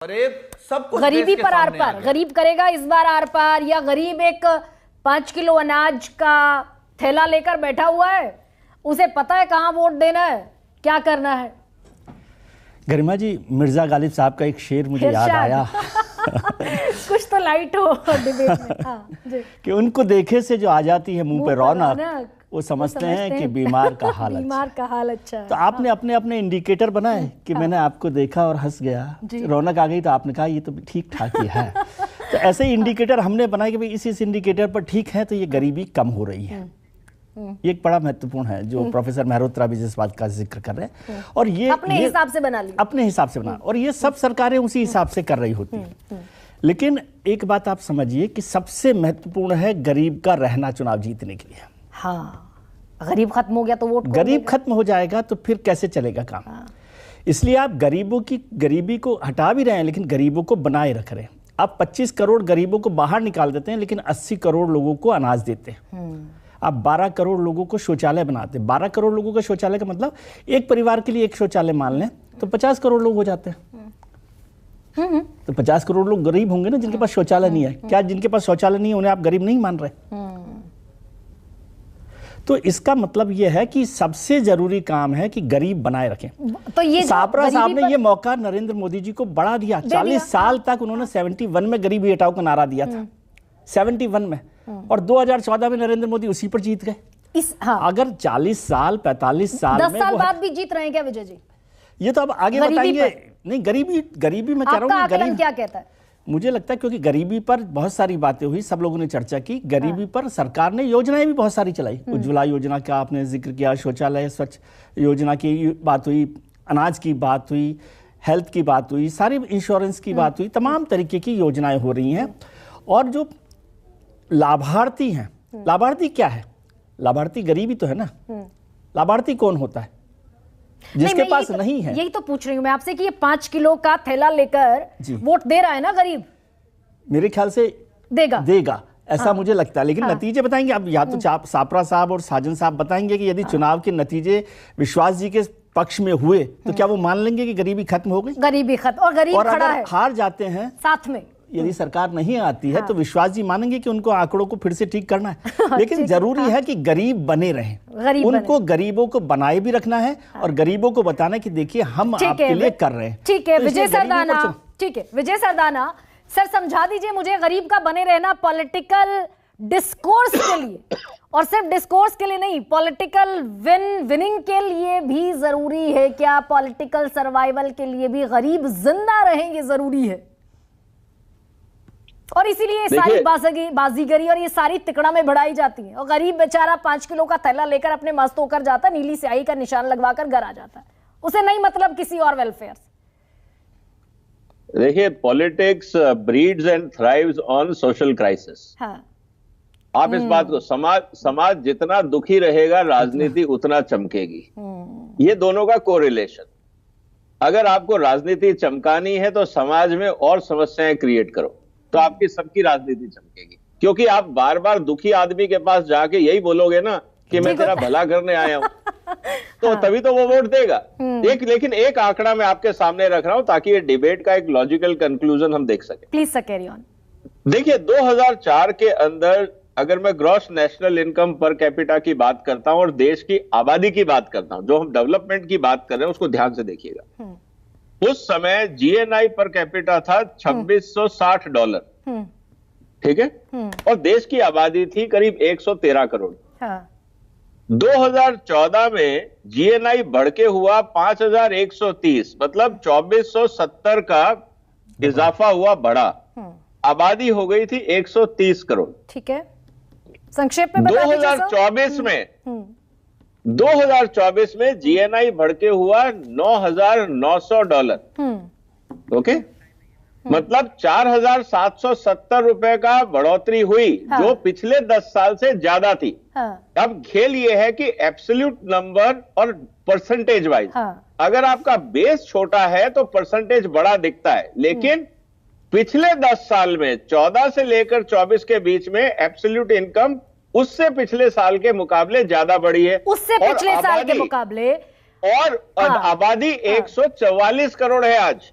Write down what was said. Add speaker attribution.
Speaker 1: अरे सब कुछ
Speaker 2: गरीबी
Speaker 1: देश के
Speaker 2: पर आर
Speaker 1: सामने आ
Speaker 2: पार,
Speaker 1: गया।
Speaker 2: गरीब करेगा इस बार आर पार, या गरीब एक 5 किलो अनाज का थैला लेकर बैठा हुआ है, उसे पता है कहाँ वोट देना है, क्या करना है।
Speaker 3: गरिमा जी, मिर्जा गालिब साहब का एक शेर मुझे याद आया
Speaker 2: कुछ तो लाइट हो डिबेट में। हाँ, जी।
Speaker 3: कि उनको देखे से जो आ जाती है मुंह पे रौनक, वो समझते हैं कि बीमार का हाल अच्छा।
Speaker 2: बीमार का हाल अच्छा।
Speaker 3: तो आपने अपने अपने इंडिकेटर बनाए कि मैंने आपको देखा और हंस गया, रौनक आ गई तो आपने कहा ये तो ठीक ठाक ही है। तो ऐसे ही इंडिकेटर हमने बनाए कि भाई इस इंडिकेटर पर ठीक है तो ये गरीबी कम हो रही है। ये एक बड़ा महत्वपूर्ण है जो प्रोफेसर मेहरोत्रा भी जिस बात का जिक्र कर रहे हैं, और ये
Speaker 2: अपने हिसाब से बना लिया,
Speaker 3: अपने हिसाब से बना, और ये सब सरकारें उसी हिसाब से कर रही होती हैं। लेकिन एक बात आप समझिए कि सबसे महत्वपूर्ण है गरीब का रहना चुनाव जीतने के लिए।
Speaker 2: हाँ, गरीब खत्म हो गया तो वोट
Speaker 3: गरीब खत्म हो जाएगा तो फिर कैसे चलेगा काम। इसलिए आप गरीबों की गरीबी को हटा भी रहे हैं लेकिन गरीबों को बनाए रख रहे हैं। आप 25 करोड़ गरीबों को बाहर निकाल देते हैं लेकिन 80 करोड़ लोगों को अनाज देते हैं। आप 12 करोड़ लोगों को शौचालय बनाते हैं। 12 करोड़ लोगों का शौचालय का मतलब एक परिवार के लिए एक शौचालय मान लें तो 50 करोड़ लोग हो जाते हैं। तो 50 करोड़ लोग गरीब होंगे ना जिनके पास शौचालय नहीं है। क्या जिनके पास शौचालय नहीं है उन्हें आप गरीब नहीं मान रहे? तो इसका मतलब यह है कि सबसे जरूरी काम है कि गरीब बनाए रखें।
Speaker 2: तो ये
Speaker 3: सापरा साहब ने ये मौका नरेंद्र मोदी जी को बढ़ा दिया। 40 साल तक उन्होंने 71 में गरीबी हटाओ का नारा दिया था, 71 में, और 2014 में नरेंद्र मोदी उसी पर जीत गए। अगर 40 साल 45 साल
Speaker 2: 10 साल बाद भी जीत रहे हैं क्या विजय जी?
Speaker 3: ये तो अब आगे बताएंगे। नहीं, गरीबी मैं कह रहा हूँ
Speaker 2: गरीब क्या कहता है?
Speaker 3: मुझे लगता है क्योंकि गरीबी पर बहुत सारी बातें हुई, सब लोगों ने चर्चा की। गरीबी पर सरकार ने योजनाएं भी बहुत सारी चलाई। उज्ज्वला योजना का आपने जिक्र किया, शौचालय स्वच्छ योजना की बात हुई, अनाज की बात हुई, हेल्थ की बात हुई, सारी इंश्योरेंस की बात हुई, तमाम तरीके की योजनाएं हो रही हैं। और जो लाभार्थी हैं, लाभार्थी क्या है? लाभार्थी गरीबी तो है ना। लाभार्थी कौन होता है? जिसके पास नहीं है।
Speaker 2: यही तो पूछ रही हूं मैं आपसे कि ये 5 किलो का थैला लेकर वोट दे रहा है ना गरीब,
Speaker 3: मेरे ख्याल से देगा ऐसा मुझे लगता है। लेकिन नतीजे बताएंगे अब, या तो सापरा साहब और साजन साहब बताएंगे कि यदि चुनाव के नतीजे विश्वास जी के पक्ष में हुए तो क्या वो मान लेंगे कि गरीबी खत्म हो गई?
Speaker 2: गरीबी खत्म, और गरीब खड़ा है।
Speaker 3: हार जाते हैं साथ में, यदि सरकार नहीं आती है तो विश्वास जी मानेंगे कि उनको आंकड़ों को फिर से ठीक करना है। लेकिन जरूरी है कि गरीब बने रहें, उनको गरीबों को बनाए भी रखना है और गरीबों को बताना है कि देखिए हम आपके लिए कर रहे हैं।
Speaker 2: ठीक है विजय सरदाना, ठीक है विजय सरदाना सर, समझा दीजिए मुझे, गरीब का बने रहना पॉलिटिकल डिस्कोर्स के लिए, और सिर्फ डिस्कोर्स के लिए नहीं, पॉलिटिकल विनिंग के लिए भी जरूरी है क्या? पॉलिटिकल सर्वाइवल के लिए भी गरीब जिंदा रहेंगे जरूरी है, और इसीलिए सारी बाजीगरी और ये सारी तिकड़ा में बढ़ाई जाती है, और गरीब बेचारा 5 किलो का थैला लेकर अपने मस्त होकर जाता है, नीली स्याही का निशान लगवाकर घर आ जाता है, उसे नहीं मतलब किसी और वेलफेयर से।
Speaker 4: देखिए, politics breeds and thrives on social crisis. आप इस बात को, समाज जितना दुखी रहेगा राजनीति उतना चमकेगी। ये दोनों का कोरिलेशन। अगर आपको राजनीति चमकानी है तो समाज में और समस्याएं क्रिएट करो तो आपकी सबकी राजनीति चमकेगी। क्योंकि आप बार बार दुखी आदमी के पास जाके यही बोलोगे ना कि मैं तेरा भला करने आया हूं, तो तभी तो वो वोट देगा। लेकिन एक आंकड़ा मैं आपके सामने रख रहा हूं ताकि ये डिबेट का एक लॉजिकल कंक्लूजन हम देख सके।
Speaker 2: Please sir, carry on.
Speaker 4: देखिए, 2004 के अंदर अगर मैं gross national income per capita की बात करता हूं और देश की आबादी की बात करता हूं, जो हम डेवलपमेंट की बात कर रहे हैं उसको ध्यान से देखिएगा। उस समय जीएनआई पर कैपिटा था $2660, ठीक है, और देश की आबादी थी करीब 113 करोड़। 2014 में जीएनआई बढ़ के हुआ 5130, मतलब 2470 का इजाफा हुआ, बढ़ा। आबादी हो गई थी 130 करोड़।
Speaker 2: ठीक है, संक्षेप में बता दीजिए।
Speaker 4: 2024 में जीएनआई बढ़ के हुआ $9,900, ओके, मतलब 4,770 रुपए का बढ़ोतरी हुई, जो पिछले 10 साल से ज्यादा थी। अब खेल यह है कि एब्सोल्यूट नंबर और परसेंटेज वाइज, अगर आपका बेस छोटा है तो परसेंटेज बड़ा दिखता है, लेकिन पिछले 10 साल में 14 से लेकर 24 के बीच में एब्सोल्यूट इनकम उससे पिछले साल के मुकाबले ज्यादा बढ़ी है,
Speaker 2: उससे पिछले साल के मुकाबले,
Speaker 4: और आबादी 144 करोड़ है आज।